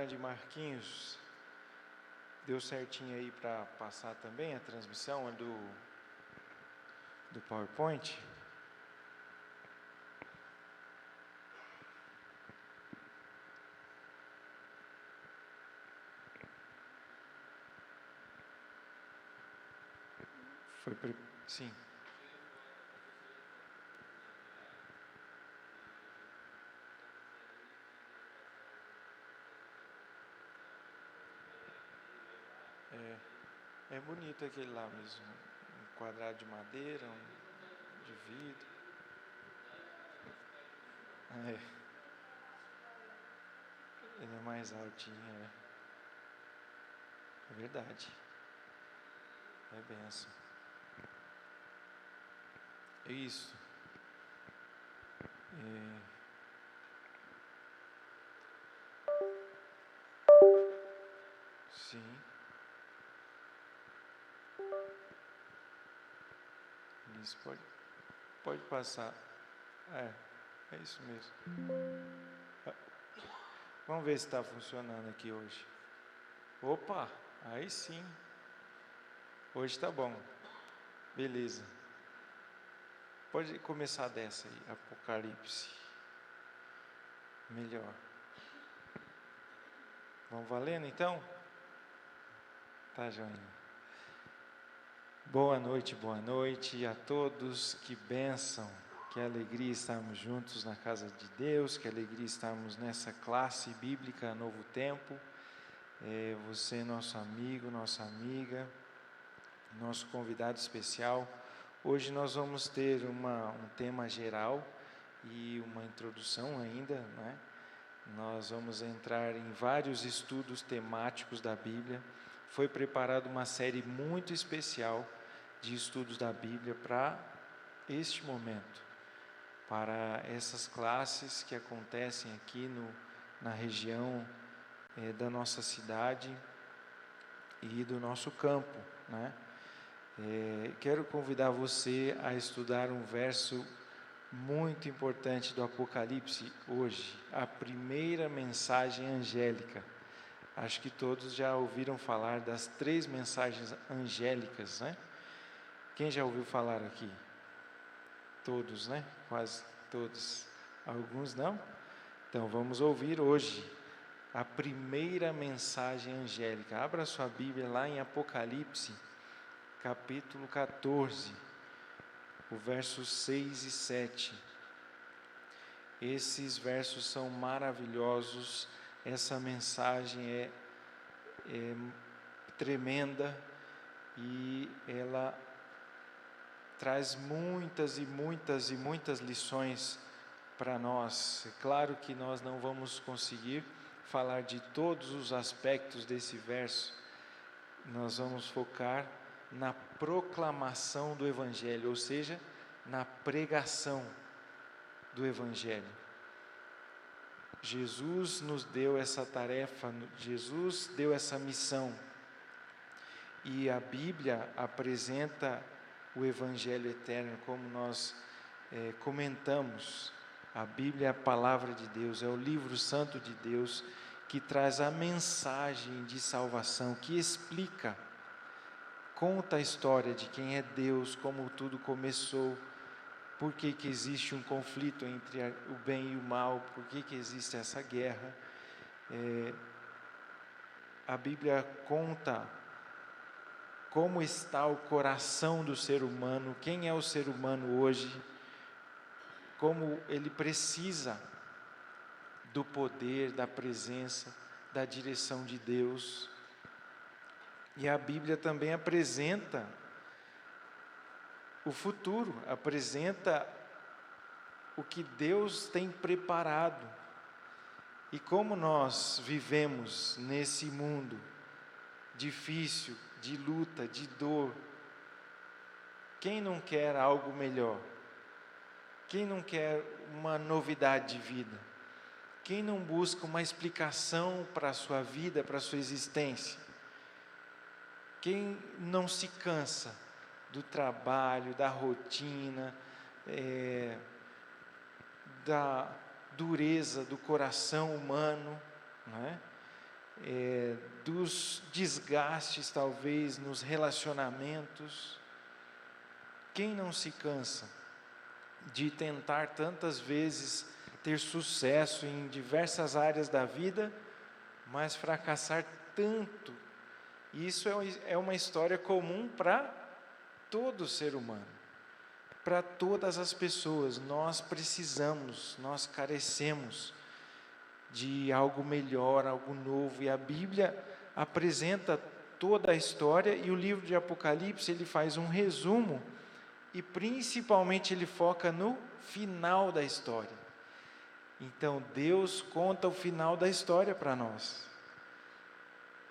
grande Marquinhos, deu certinho aí para passar também a transmissão do PowerPoint? Sim. É bonito aquele lá mesmo, um quadrado de madeira, de vidro. Ele é mais altinho, é verdade. É benção. É isso. Sim. Isso, pode passar. É isso mesmo. Vamos ver se está funcionando aqui hoje. Opa, aí sim. Hoje está bom. Beleza. Pode começar dessa aí, Apocalipse. Melhor. Vamos valendo então? Tá, joinha. Boa noite a todos. Que bênção, que alegria estarmos juntos na casa de Deus, que alegria estarmos nessa classe bíblica Novo Tempo. Você, nosso amigo, nossa amiga, nosso convidado especial. Hoje nós vamos ter um tema geral e uma introdução ainda, né? Nós vamos entrar em vários estudos temáticos da Bíblia. Foi preparada uma série muito especial de estudos da Bíblia para este momento, para essas classes que acontecem aqui na região da nossa cidade e do nosso campo, né? Quero convidar você a estudar um verso muito importante do Apocalipse hoje, a primeira mensagem angélica. Acho que todos já ouviram falar das 3 mensagens angélicas, né? Quem já ouviu falar aqui? Todos, né? Quase todos. Alguns não? Então vamos ouvir hoje a primeira mensagem angélica. Abra sua Bíblia lá em Apocalipse, capítulo 14, o versos 6 e 7. Esses versos são maravilhosos, essa mensagem é tremenda e ela traz muitas lições para nós. É claro que nós não vamos conseguir falar de todos os aspectos desse verso. Nós vamos focar na proclamação do Evangelho, ou seja, na pregação do Evangelho. Jesus nos deu essa tarefa, Jesus deu essa missão. E a Bíblia apresenta o Evangelho eterno, como nós comentamos. A Bíblia é a palavra de Deus, é o livro santo de Deus que traz a mensagem de salvação, que explica, conta a história de quem é Deus, como tudo começou, por que existe um conflito entre o bem e o mal, por que existe essa guerra. A Bíblia conta como está o coração do ser humano, quem é o ser humano hoje, como ele precisa do poder, da presença, da direção de Deus. E a Bíblia também apresenta o futuro, apresenta o que Deus tem preparado. E como nós vivemos nesse mundo difícil, de luta, de dor, quem não quer algo melhor? Quem não quer uma novidade de vida? Quem não busca uma explicação para a sua vida, para a sua existência? Quem não se cansa do trabalho, da rotina, da dureza do coração humano, não é? dos desgastes, talvez, nos relacionamentos. Quem não se cansa de tentar tantas vezes ter sucesso em diversas áreas da vida, mas fracassar tanto? Isso é uma história comum para todo ser humano, para todas as pessoas. Nós precisamos, nós carecemos de algo melhor, algo novo, e a Bíblia apresenta toda a história, e o livro de Apocalipse ele faz um resumo, e principalmente ele foca no final da história. Então Deus conta o final da história para nós,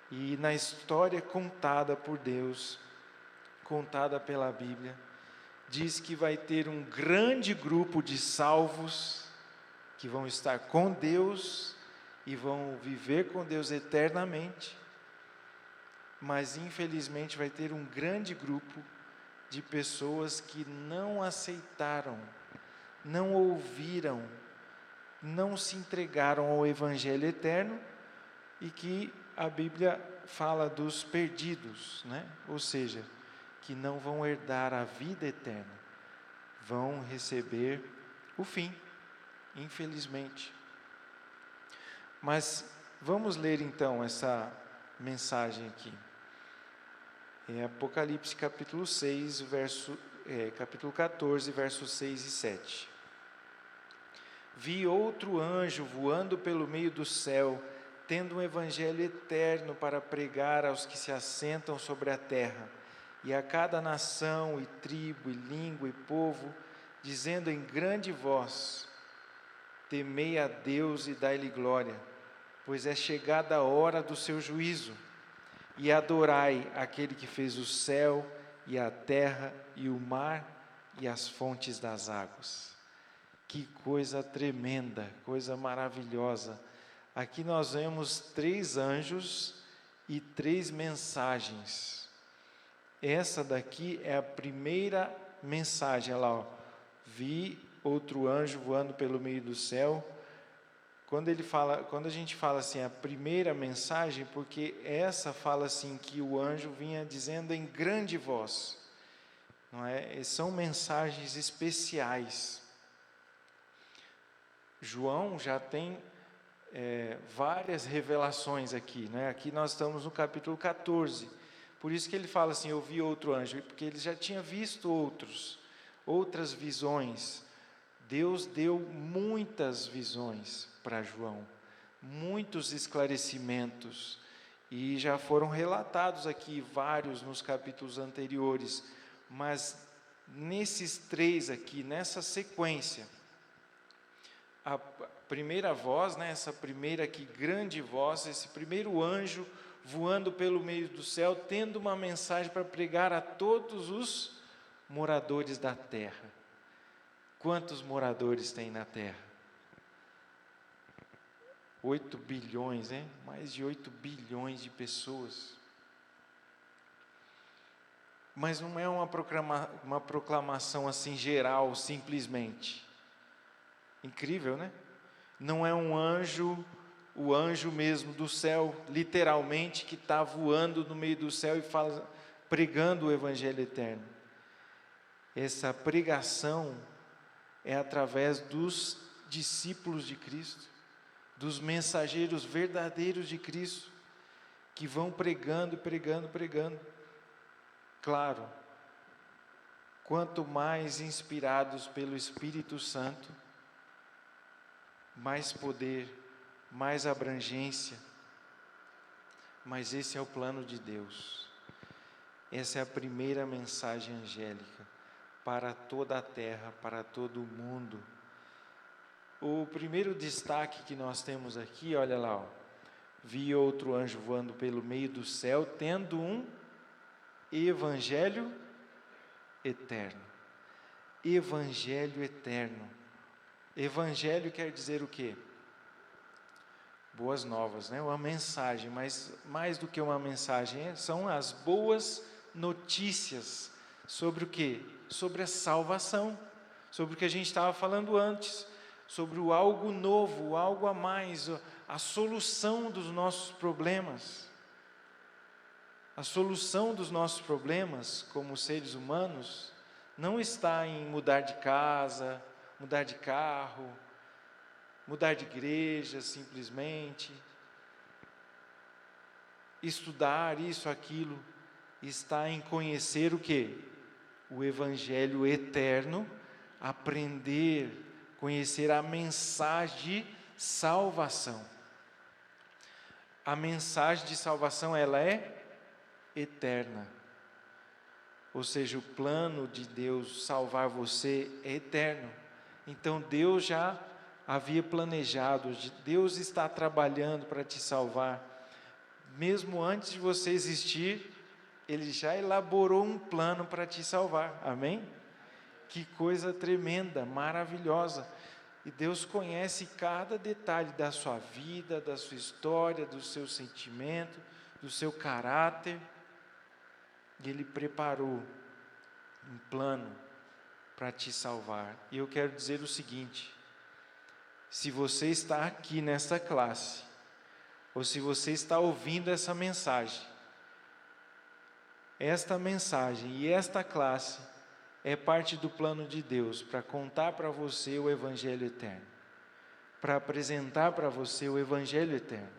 e na história contada por Deus, contada pela Bíblia, diz que vai ter um grande grupo de salvos, que vão estar com Deus, e vão viver com Deus eternamente, mas infelizmente vai ter um grande grupo de pessoas que não aceitaram, não ouviram, não se entregaram ao Evangelho eterno, e que a Bíblia fala dos perdidos, né? Ou seja, que não vão herdar a vida eterna, vão receber o fim, infelizmente. Mas vamos ler então essa mensagem aqui. É Apocalipse capítulo 6, capítulo 14, versos 6 e 7. Vi outro anjo voando pelo meio do céu, tendo um evangelho eterno para pregar aos que se assentam sobre a terra, e a cada nação, e tribo, e língua, e povo, dizendo em grande voz: temei a Deus e dai-lhe glória, pois é chegada a hora do seu juízo, e adorai aquele que fez o céu, e a terra, e o mar, e as fontes das águas. Que coisa tremenda, coisa maravilhosa. Aqui nós vemos 3 anjos e 3 mensagens. Essa daqui é a primeira mensagem. Olha lá, ó. Vi outro anjo voando pelo meio do céu. Quando a gente fala assim, a primeira mensagem, porque essa fala assim, que o anjo vinha dizendo em grande voz, não é? São mensagens especiais. João já tem várias revelações aqui, né? Aqui nós estamos no capítulo 14, por isso que ele fala assim, eu vi outro anjo, porque ele já tinha visto outras visões. Deus deu muitas visões para João, muitos esclarecimentos, e já foram relatados aqui vários nos capítulos anteriores, mas nesses 3 aqui, nessa sequência, a primeira voz, né, essa primeira aqui, grande voz, esse primeiro anjo voando pelo meio do céu, tendo uma mensagem para pregar a todos os moradores da terra. Quantos moradores tem na terra? 8 bilhões, né? Mais de 8 bilhões de pessoas. Mas não é uma proclamação assim geral, simplesmente. Incrível, né? Não é um anjo, o anjo mesmo do céu, literalmente, que está voando no meio do céu e pregando o Evangelho eterno. Essa pregação é através dos discípulos de Cristo, dos mensageiros verdadeiros de Cristo, que vão pregando, pregando, pregando. Claro, quanto mais inspirados pelo Espírito Santo, mais poder, mais abrangência, mas esse é o plano de Deus. Essa é a primeira mensagem angélica para toda a terra, para todo o mundo. O primeiro destaque que nós temos aqui, olha lá, ó. Vi outro anjo voando pelo meio do céu, tendo um evangelho eterno. Evangelho eterno. Evangelho quer dizer o quê? Boas novas, né? Uma mensagem, mas mais do que uma mensagem, são as boas notícias sobre o quê? Sobre a salvação, sobre o que a gente estava falando antes, sobre o algo novo, o algo a mais, a solução dos nossos problemas. A solução dos nossos problemas, como seres humanos, não está em mudar de casa, mudar de carro, mudar de igreja simplesmente, estudar isso, aquilo. Está em conhecer o quê? O Evangelho eterno, aprender, conhecer a mensagem de salvação. A mensagem de salvação, ela é eterna. Ou seja, o plano de Deus salvar você é eterno. Então Deus já havia planejado, Deus está trabalhando para te salvar. Mesmo antes de você existir, Ele já elaborou um plano para te salvar, amém? Que coisa tremenda, maravilhosa. E Deus conhece cada detalhe da sua vida, da sua história, do seu sentimento, do seu caráter. E Ele preparou um plano para te salvar. E eu quero dizer o seguinte: se você está aqui nessa classe, ou se você está ouvindo essa mensagem e esta classe é parte do plano de Deus para contar para você o Evangelho eterno, para apresentar para você o Evangelho eterno,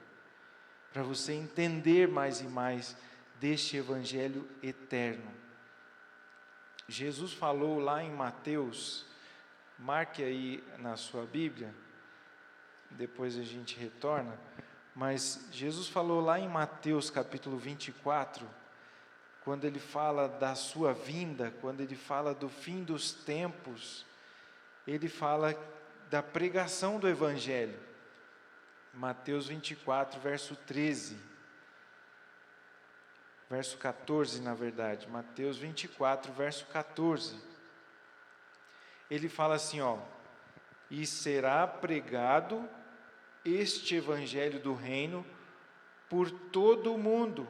para você entender mais e mais deste Evangelho eterno. Jesus falou lá em Mateus, marque aí na sua Bíblia, depois a gente retorna, mas Jesus falou lá em Mateus capítulo 24, quando Ele fala da sua vinda, quando Ele fala do fim dos tempos, Ele fala da pregação do Evangelho. Mateus 24, verso 13, verso 14 na verdade, Mateus 24, verso 14, Ele fala assim, e será pregado este Evangelho do reino por todo o mundo,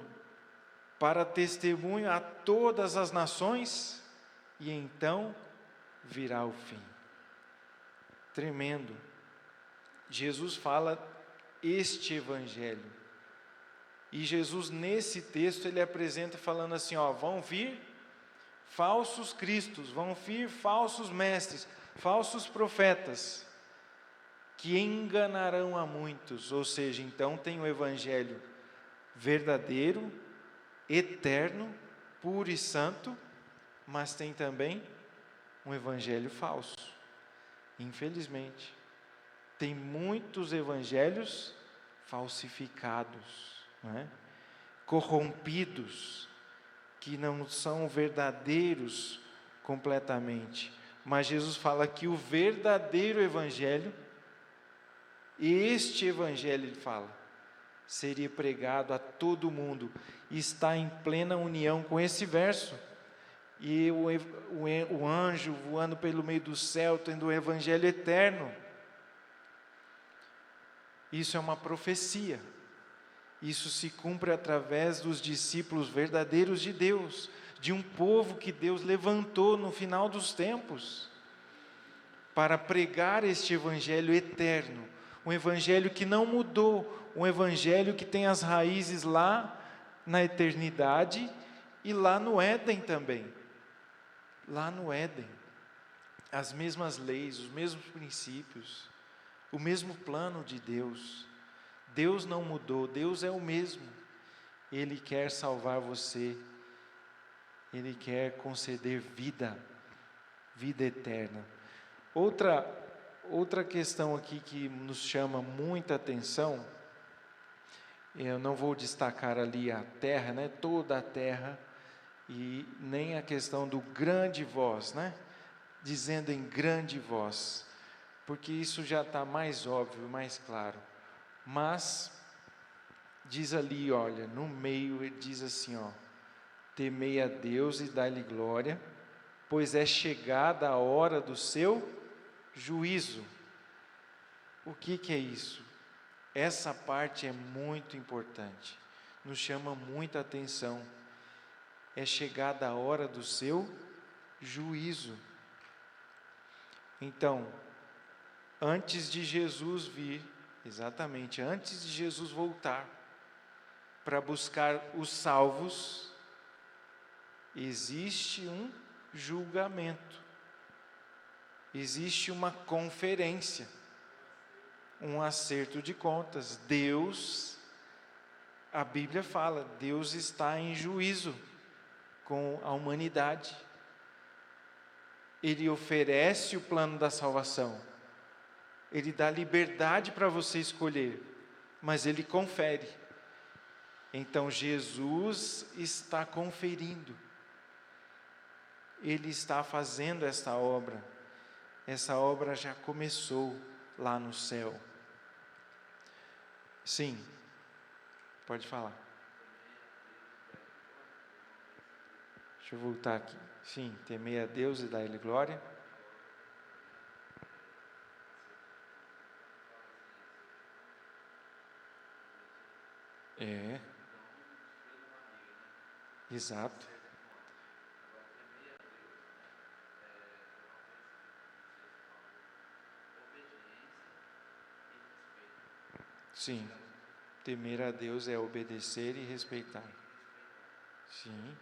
para testemunho a todas as nações, e então virá o fim. Tremendo. Jesus fala este Evangelho. E Jesus, nesse texto, Ele apresenta falando assim, vão vir falsos cristos, vão vir falsos mestres, falsos profetas, que enganarão a muitos. Ou seja, então tem o Evangelho verdadeiro, eterno, puro e santo, mas tem também um Evangelho falso. Infelizmente, tem muitos evangelhos falsificados, corrompidos, que não são verdadeiros completamente. Mas Jesus fala que o verdadeiro evangelho, este evangelho, Ele fala, seria pregado a todo mundo, e está em plena união com esse verso. E o anjo voando pelo meio do céu, tendo o evangelho eterno. Isso é uma profecia. Isso se cumpre através dos discípulos verdadeiros de Deus, de um povo que Deus levantou no final dos tempos, para pregar este evangelho eterno, um evangelho que não mudou, um evangelho que tem as raízes lá na eternidade e lá no Éden também. Lá no Éden, as mesmas leis, os mesmos princípios, o mesmo plano de Deus. Deus não mudou, Deus é o mesmo. Ele quer salvar você, Ele quer conceder vida eterna. Outra questão aqui que nos chama muita atenção, eu não vou destacar ali a terra, toda a terra, e nem a questão do grande voz, dizendo em grande voz, porque isso já está mais óbvio, mais claro. Mas diz ali, olha, no meio ele diz assim, temei a Deus e dai-lhe glória, pois é chegada a hora do seu juízo. O que é isso? Essa parte é muito importante, nos chama muita atenção. É chegada a hora do seu juízo. Então, antes de Jesus vir, exatamente, antes de Jesus voltar para buscar os salvos, existe um julgamento, existe uma conferência, um acerto de contas. Deus, a Bíblia fala, Deus está em juízo com a humanidade. Ele oferece o plano da salvação, Ele dá liberdade para você escolher, mas Ele confere. Então Jesus está conferindo, Ele está fazendo essa obra já começou lá no céu. Sim, pode falar. Deixa eu voltar aqui. Sim, temer a Deus e dar Ele glória. É. Exato. Sim. Temer a Deus é obedecer e respeitar. Sim.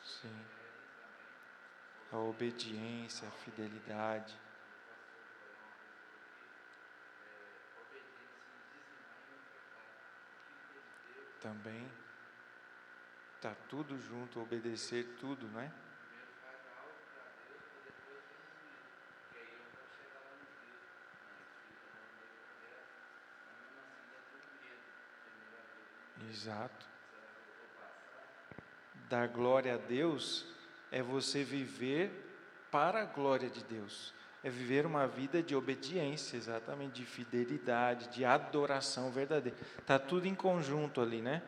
Sim. A obediência, a fidelidade. Também. Está tudo junto, obedecer tudo, não é? Exato. Dar glória a Deus é você viver para a glória de Deus. É viver uma vida de obediência, exatamente, de fidelidade, de adoração verdadeira. Está tudo em conjunto ali, né?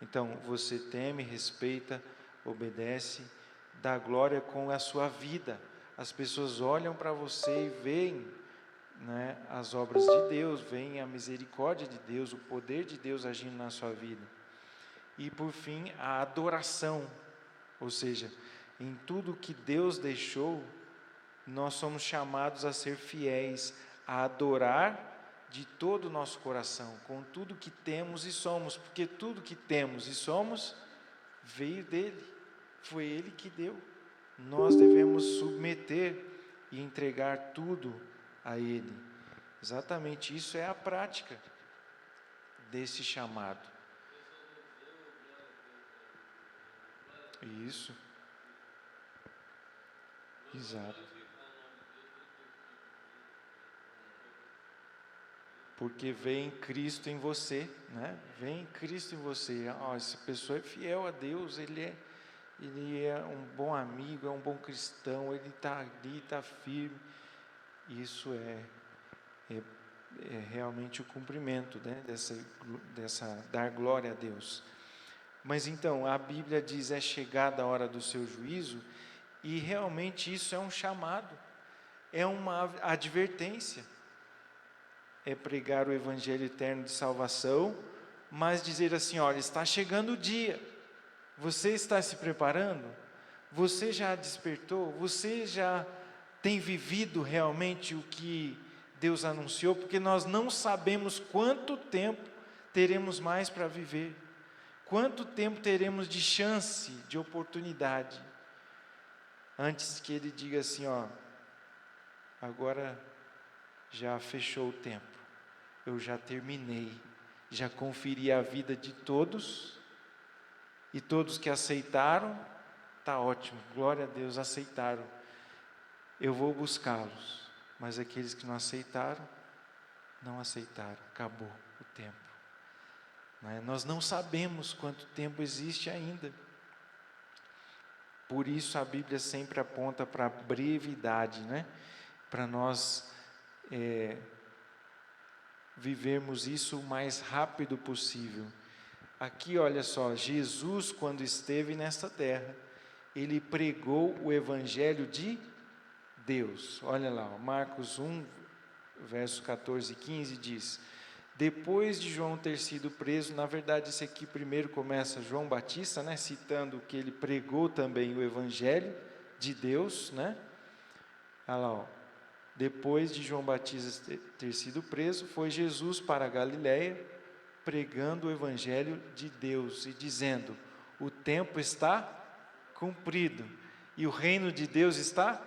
Então, você teme, respeita, obedece, dá glória com a sua vida. As pessoas olham para você e veem, né, as obras de Deus, veem a misericórdia de Deus, o poder de Deus agindo na sua vida. E por fim, a adoração, ou seja, em tudo que Deus deixou, nós somos chamados a ser fiéis, a adorar de todo o nosso coração, com tudo que temos e somos, porque tudo que temos e somos veio dele, foi ele que deu. Nós devemos submeter e entregar tudo a ele. Exatamente isso é a prática desse chamado. Isso. Exato. Porque vem Cristo em você, né? Vem Cristo em você. Essa pessoa é fiel a Deus, ele é um bom amigo, é um bom cristão, ele está ali, está firme. Isso é realmente o cumprimento, né? dessa dar glória a Deus. Mas então, a Bíblia diz, é chegada a hora do seu juízo, e realmente isso é um chamado, é uma advertência, é pregar o Evangelho eterno de salvação, mas dizer assim, olha, está chegando o dia, você está se preparando? Você já despertou? Você já tem vivido realmente o que Deus anunciou? Porque nós não sabemos quanto tempo teremos mais para viver. Quanto tempo teremos de chance, de oportunidade, antes que Ele diga assim, agora já fechou o tempo, eu já terminei, já conferi a vida de todos, e todos que aceitaram, está ótimo, glória a Deus, aceitaram, eu vou buscá-los, mas aqueles que não aceitaram, acabou o tempo. Nós não sabemos quanto tempo existe ainda. Por isso a Bíblia sempre aponta para a brevidade, né? Para nós vivermos isso o mais rápido possível. Aqui, olha só, Jesus, quando esteve nesta terra, Ele pregou o Evangelho de Deus. Olha lá, Marcos 1, verso 14 e 15 diz... Depois de João ter sido preso, na verdade esse aqui primeiro começa João Batista, né, citando que ele pregou também o Evangelho de Deus, né? Olha lá, ó. Depois de João Batista ter sido preso, foi Jesus para a Galiléia, pregando o evangelho de Deus e dizendo: o tempo está cumprido e o reino de Deus está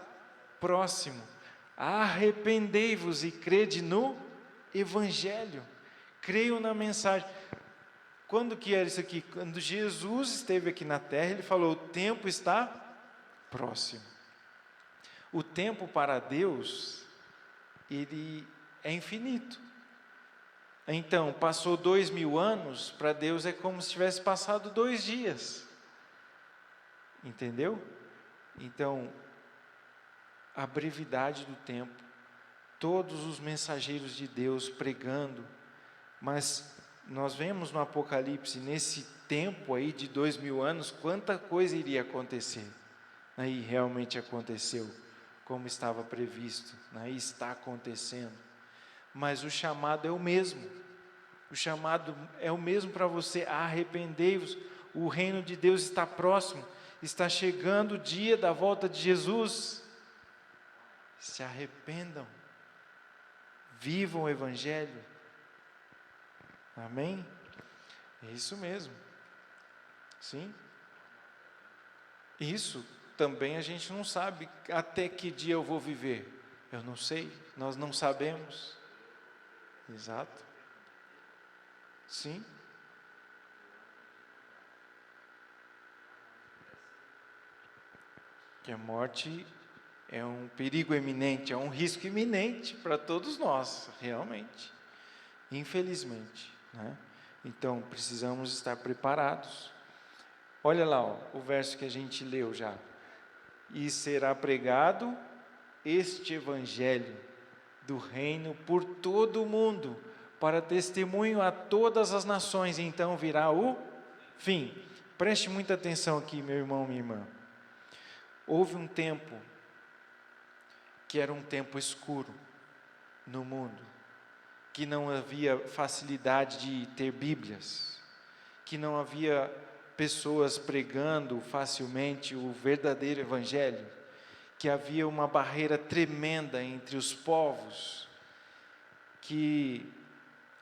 próximo. Arrependei-vos e crede no evangelho. Creio na mensagem. Quando que era isso aqui? Quando Jesus esteve aqui na terra, ele falou: o tempo está próximo. O tempo para Deus, ele é infinito. Então, passou 2000 anos, para Deus é como se tivesse passado 2 dias. Entendeu? Então, a brevidade do tempo, todos os mensageiros de Deus pregando, mas nós vemos no Apocalipse, nesse tempo aí de 2000 anos, quanta coisa iria acontecer. Aí realmente aconteceu, como estava previsto, aí está acontecendo. Mas o chamado é o mesmo. O chamado é o mesmo para você: arrependei-vos, o reino de Deus está próximo, está chegando o dia da volta de Jesus. Se arrependam, vivam o evangelho. Amém? É isso mesmo. Sim? Isso também a gente não sabe até que dia eu vou viver. Eu não sei, nós não sabemos. Exato. Sim. Que a morte é um perigo iminente, é um risco iminente para todos nós, realmente. Infelizmente, né? Então, precisamos estar preparados. Olha lá, ó, o verso que a gente leu já. E será pregado este evangelho do reino por todo o mundo, para testemunho a todas as nações, então virá o fim. Preste muita atenção aqui, meu irmão, minha irmã. Houve um tempo que era um tempo escuro no mundo, que não havia facilidade de ter Bíblias, que não havia pessoas pregando facilmente o verdadeiro evangelho, que havia uma barreira tremenda entre os povos, que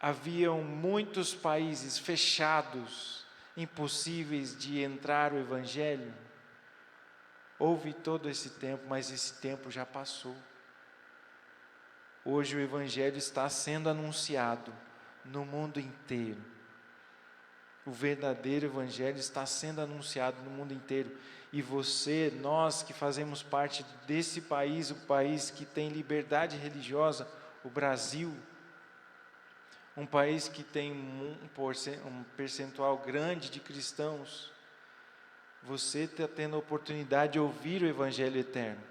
haviam muitos países fechados, impossíveis de entrar o evangelho. Houve todo esse tempo, mas esse tempo já passou. Hoje o evangelho está sendo anunciado no mundo inteiro. O verdadeiro evangelho está sendo anunciado no mundo inteiro. E você, nós que fazemos parte desse país, o país que tem liberdade religiosa, o Brasil, um país que tem um percentual grande de cristãos, você está tendo a oportunidade de ouvir o evangelho eterno.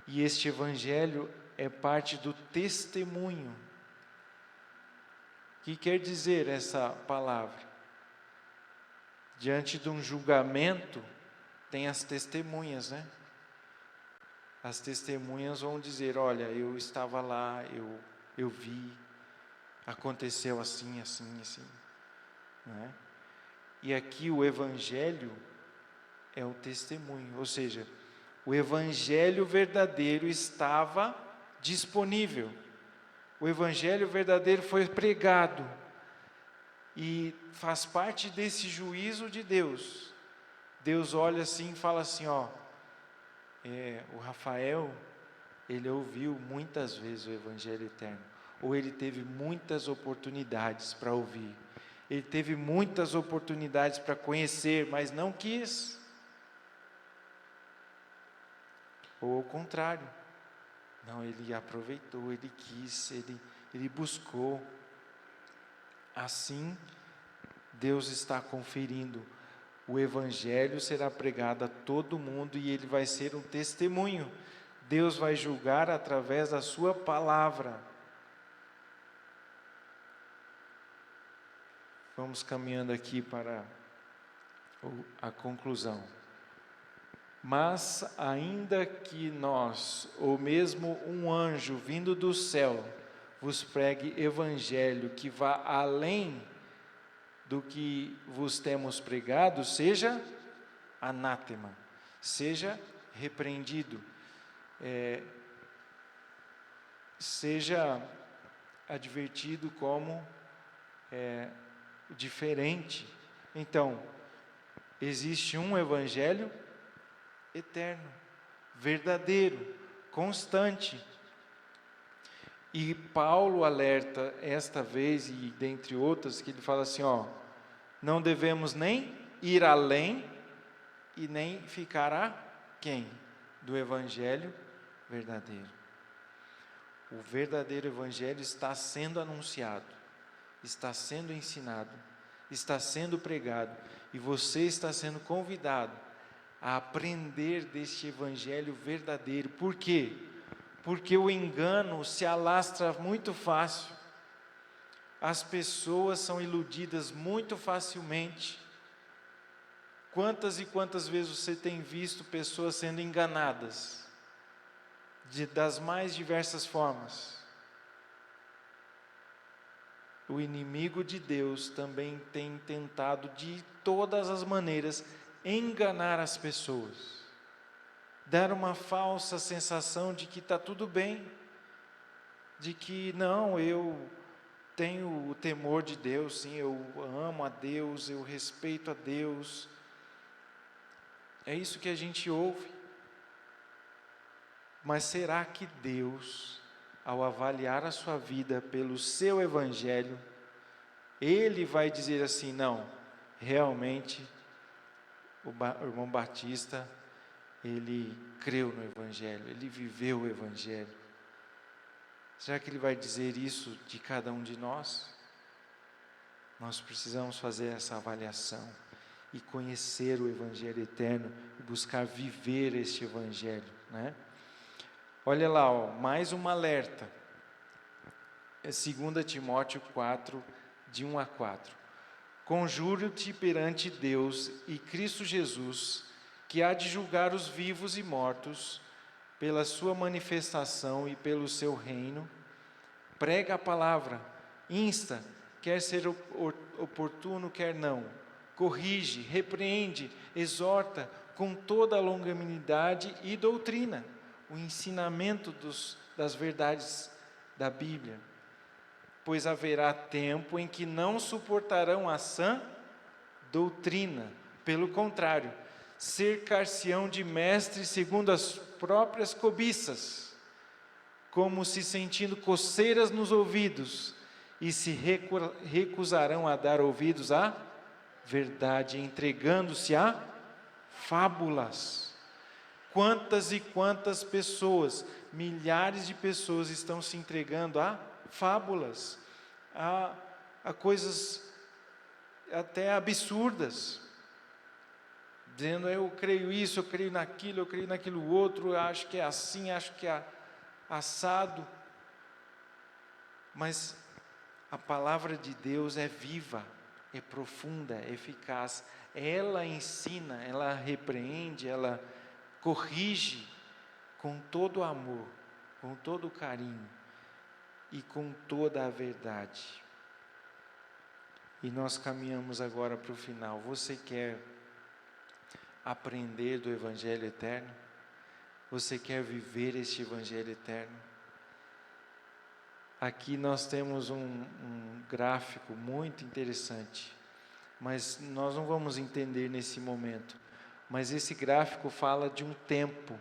E este evangelho é parte do testemunho. O que quer dizer essa palavra? Diante de um julgamento, tem as testemunhas, né? As testemunhas vão dizer: olha, eu estava lá, eu vi, aconteceu assim, assim, assim, né? E aqui o evangelho é o testemunho, ou seja, o evangelho verdadeiro estava disponível. O evangelho verdadeiro foi pregado e faz parte desse juízo de Deus. Deus olha assim e fala assim: ó, o Rafael, ele ouviu muitas vezes o evangelho eterno, ou ele teve muitas oportunidades para ouvir, ele teve muitas oportunidades para conhecer, mas não quis. Ou ao contrário, não, ele aproveitou, ele quis, ele buscou. Assim, Deus está conferindo. O evangelho será pregado a todo mundo e ele vai ser um testemunho. Deus vai julgar através da sua palavra. Vamos caminhando aqui para a conclusão. Mas ainda que nós, ou mesmo um anjo vindo do céu, vos pregue evangelho que vá além do que vos temos pregado, seja anátema, seja repreendido, seja advertido como diferente. Então, existe um evangelho eterno, verdadeiro, constante. E Paulo alerta esta vez, e dentre outras, que ele fala assim, não devemos nem ir além e nem ficar aquém do evangelho verdadeiro. O verdadeiro evangelho está sendo anunciado, está sendo ensinado, está sendo pregado, e você está sendo convidado a aprender deste evangelho verdadeiro. Por quê? Porque o engano se alastra muito fácil, as pessoas são iludidas muito facilmente. Quantas e quantas vezes você tem visto pessoas sendo enganadas, das mais diversas formas? O inimigo de Deus também tem tentado de todas as maneiras enganar as pessoas, dar uma falsa sensação de que está tudo bem, de que não, eu tenho o temor de Deus, sim, eu amo a Deus, eu respeito a Deus. É isso que a gente ouve. Mas será que Deus, ao avaliar a sua vida pelo seu evangelho, Ele vai dizer assim, não, realmente o irmão Batista, ele creu no evangelho, ele viveu o evangelho? Será que Ele vai dizer isso de cada um de nós? Nós precisamos fazer essa avaliação e conhecer o evangelho eterno e buscar viver este evangelho, né? Olha lá, mais um alerta. É 2 Timóteo 4, de 1 a 4. Conjuro-te perante Deus e Cristo Jesus, que há de julgar os vivos e mortos, pela sua manifestação e pelo seu reino, prega a palavra, insta, quer ser oportuno, quer não, corrige, repreende, exorta com toda a longanimidade e doutrina, o ensinamento das verdades da Bíblia. Pois haverá tempo em que não suportarão a sã doutrina, pelo contrário, cercar-se-ão de mestres segundo as próprias cobiças, como se sentindo coceiras nos ouvidos, e se recusarão a dar ouvidos à verdade, entregando-se a fábulas. Quantas e quantas pessoas, milhares de pessoas estão se entregando a fábulas, a coisas até absurdas, dizendo, eu creio isso, eu creio naquilo outro, eu acho que é assim, acho que é assado. Mas a palavra de Deus é viva, é profunda, é eficaz. Ela ensina, ela repreende, ela corrige com todo o amor, com todo o carinho e com toda a verdade. E nós caminhamos agora para o final. Você quer aprender do evangelho eterno? Você quer viver este evangelho eterno? Aqui nós temos um gráfico muito interessante, mas nós não vamos entender nesse momento. Mas esse gráfico fala de um tempo,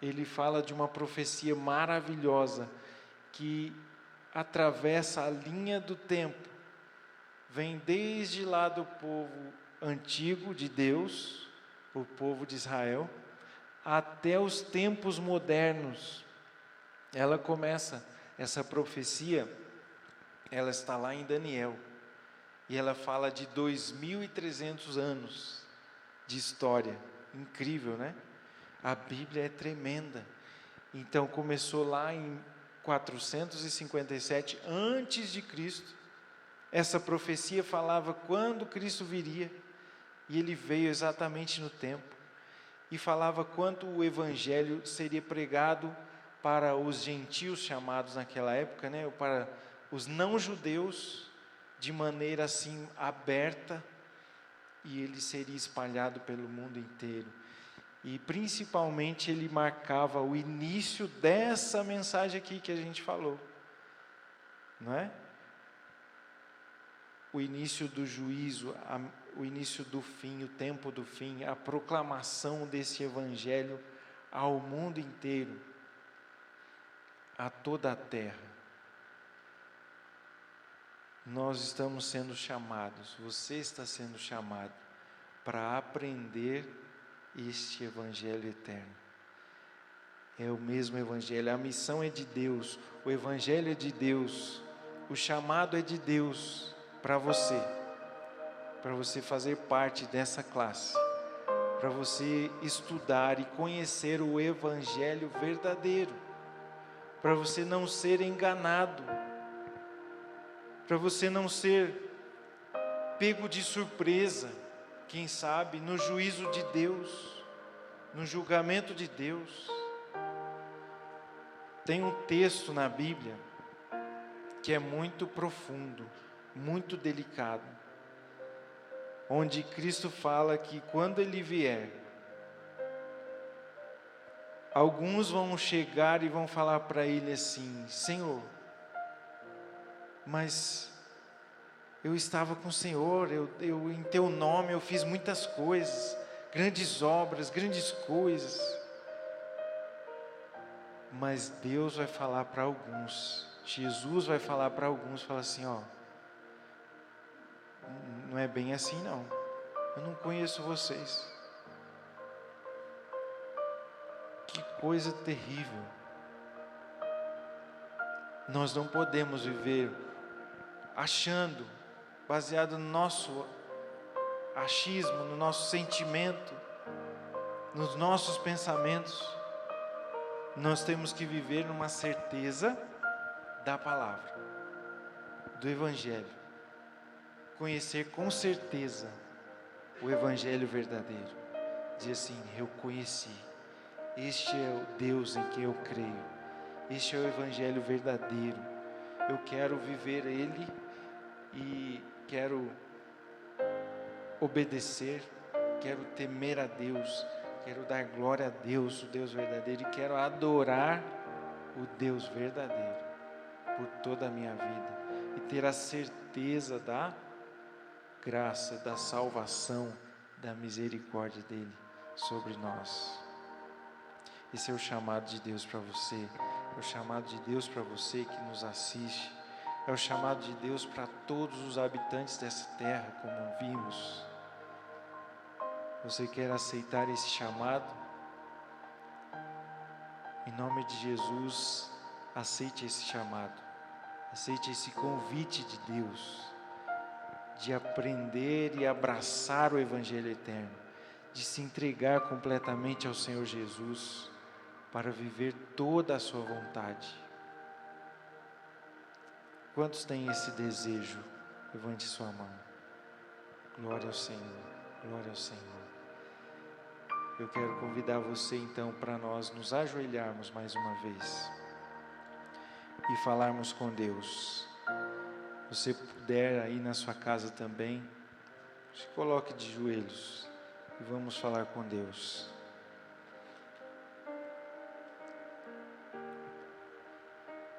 ele fala de uma profecia maravilhosa, que atravessa a linha do tempo, vem desde lá do povo antigo de Deus, o povo de Israel, até os tempos modernos. Ela começa, essa profecia, ela está lá em Daniel, e ela fala de 2.300 anos de história. Incrível, né? A Bíblia é tremenda. Então começou lá em 457 antes de Cristo. Essa profecia falava quando Cristo viria, e Ele veio exatamente no tempo, e falava quanto o Evangelho seria pregado para os gentios chamados naquela época, né, para os não-judeus, de maneira assim aberta, e ele seria espalhado pelo mundo inteiro. E principalmente ele marcava o início dessa mensagem aqui que a gente falou, não é? O início do juízo, o início do fim, o tempo do fim, a proclamação desse evangelho ao mundo inteiro, a toda a terra. Nós estamos sendo chamados, você está sendo chamado para aprender este evangelho eterno. É o mesmo evangelho, a missão é de Deus, o evangelho é de Deus, o chamado é de Deus para você fazer parte dessa classe, para você estudar e conhecer o evangelho verdadeiro, para você não ser enganado, para você não ser pego de surpresa, quem sabe, no juízo de Deus, no julgamento de Deus. Tem um texto na Bíblia que é muito profundo, muito delicado, onde Cristo fala que quando Ele vier, alguns vão chegar e vão falar para Ele assim: Senhor, mas eu estava com o Senhor, eu em Teu nome eu fiz muitas coisas, grandes obras, grandes coisas. Mas Deus vai falar para alguns, Jesus vai falar para alguns, fala assim, ó, não é bem assim não, eu não conheço vocês. Que coisa terrível. Nós não podemos viver achando, baseado no nosso achismo, no nosso sentimento, nos nossos pensamentos. Nós temos que viver numa certeza da palavra, do evangelho. Conhecer com certeza o evangelho verdadeiro. Dizer assim, eu conheci. Este é o Deus em quem eu creio. Este é o evangelho verdadeiro. Eu quero viver ele e quero obedecer, quero temer a Deus, quero dar glória a Deus, o Deus verdadeiro, e quero adorar o Deus verdadeiro por toda a minha vida e ter a certeza da graça, da salvação, da misericórdia dele sobre nós. Esse é o chamado de Deus para você, é o chamado de Deus para você que nos assiste, é o chamado de Deus para todos os habitantes dessa terra, como vimos. Você quer aceitar esse chamado? Em nome de Jesus, aceite esse chamado, aceite esse convite de Deus, de aprender e abraçar o evangelho eterno, de se entregar completamente ao Senhor Jesus, para viver toda a sua vontade. Quantos têm esse desejo? Levante sua mão. Glória ao Senhor, glória ao Senhor. Eu quero convidar você então para nós nos ajoelharmos mais uma vez e falarmos com Deus. Se você puder aí na sua casa também, se coloque de joelhos e vamos falar com Deus.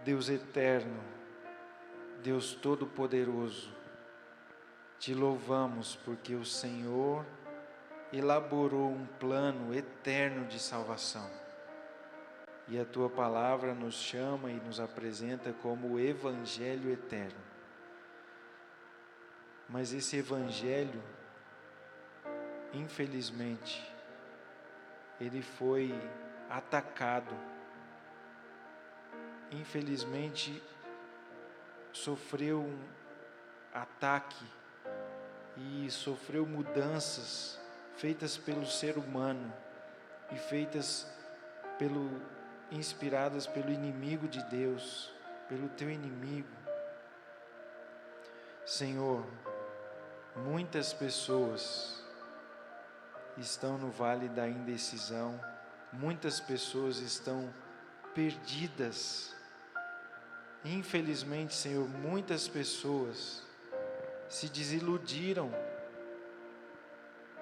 Deus eterno, Deus todo-poderoso, te louvamos porque o Senhor elaborou um plano eterno de salvação. E a tua palavra nos chama e nos apresenta como o evangelho eterno. Mas esse evangelho, infelizmente, ele foi atacado. Infelizmente, sofreu um ataque e sofreu mudanças feitas pelo ser humano e inspiradas pelo inimigo de Deus, pelo teu inimigo. Senhor, muitas pessoas estão no vale da indecisão, muitas pessoas estão perdidas. Infelizmente, Senhor, muitas pessoas se desiludiram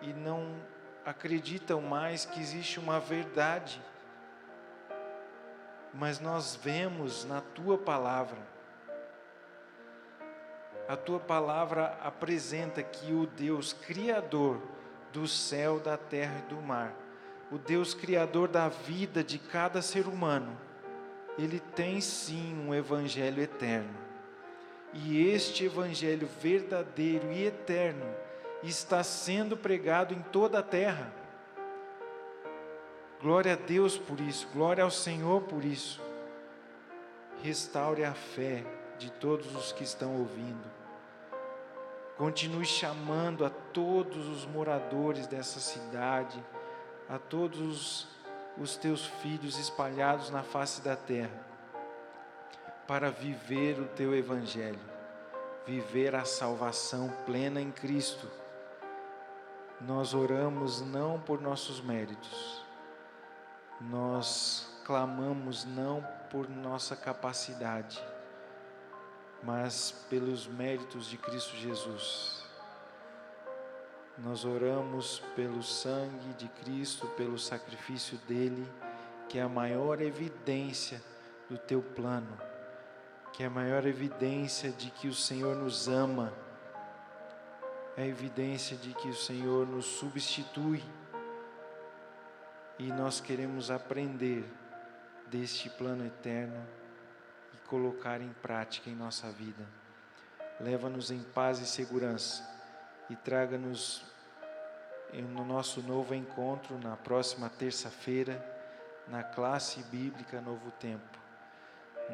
e não acreditam mais que existe uma verdade, mas nós vemos na Tua Palavra. A Tua Palavra apresenta que o Deus Criador do céu, da terra e do mar, o Deus Criador da vida de cada ser humano, Ele tem sim um Evangelho eterno. E este Evangelho verdadeiro e eterno está sendo pregado em toda a terra. Glória a Deus por isso, glória ao Senhor por isso. Restaure a fé de todos os que estão ouvindo. Continue chamando a todos os moradores dessa cidade, a todos os teus filhos espalhados na face da terra, para viver o teu Evangelho, viver a salvação plena em Cristo. Nós oramos não por nossos méritos, nós clamamos não por nossa capacidade, mas pelos méritos de Cristo Jesus. Nós oramos pelo sangue de Cristo, pelo sacrifício dele, que é a maior evidência do teu plano, que é a maior evidência de que o Senhor nos ama, é a evidência de que o Senhor nos substitui, e nós queremos aprender deste plano eterno e colocar em prática em nossa vida. Leva-nos em paz e segurança e traga-nos no nosso novo encontro na próxima terça-feira, na classe bíblica Novo Tempo.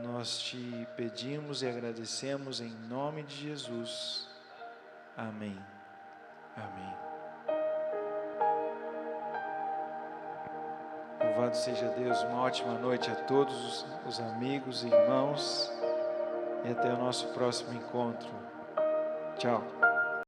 Nós te pedimos e agradecemos em nome de Jesus. Amém. Amém. Louvado seja Deus, uma ótima noite a todos os amigos e irmãos, e até o nosso próximo encontro. Tchau.